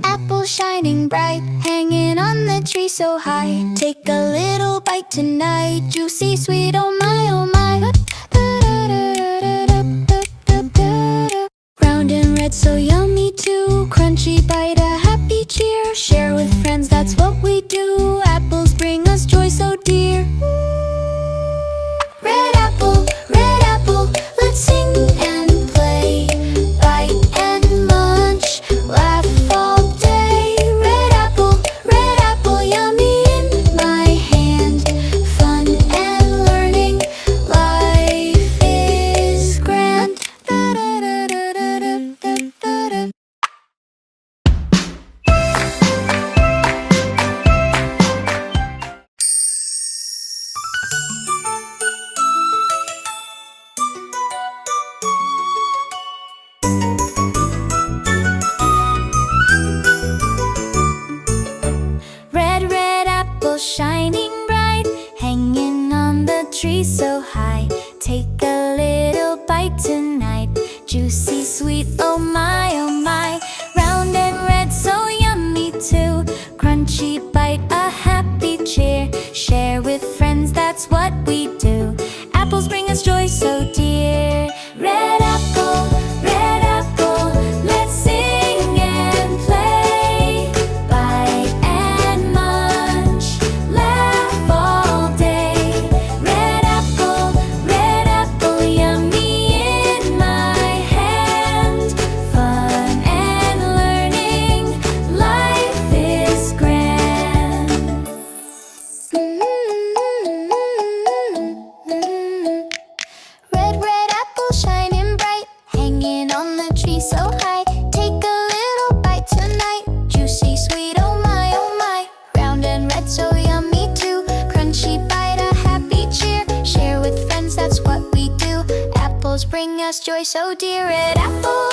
Apple shining bright, hanging on the tree so high. Take a little bite tonight, juicy, sweet, oh my, oh my. Round and red, so yummy too. Crunchy bite, a happy cheer. Share with friends, that's what we do. Apples bring us joy so dear. Red apple, let's sing and play. Bite and munch, laugh all day. Red apple, yummy in my hand. Fun and learning, life is grand. Red apple shining bright, hanging on the tree so high. Take a little bite tonight, juicy, sweet, oh my, oh my. Round and red, so yummy too. Crunchy bite, a happy cheer. Share with friends, that's what we do. Apples bring us joy so dear. Red apple, let's sing and play. Bite and munch, laugh all day. Red apple, yummy in my hand. Fun and learning, life is grand. Red apple shining bright, hanging on the tree so high. Take a little bite tonight, juicy, sweet, oh my, oh my. Round and red, so yummy too. Crunchy bite, a happy cheer. Share with friends, that's what we do. Apples bring us joy so dear. Red apple,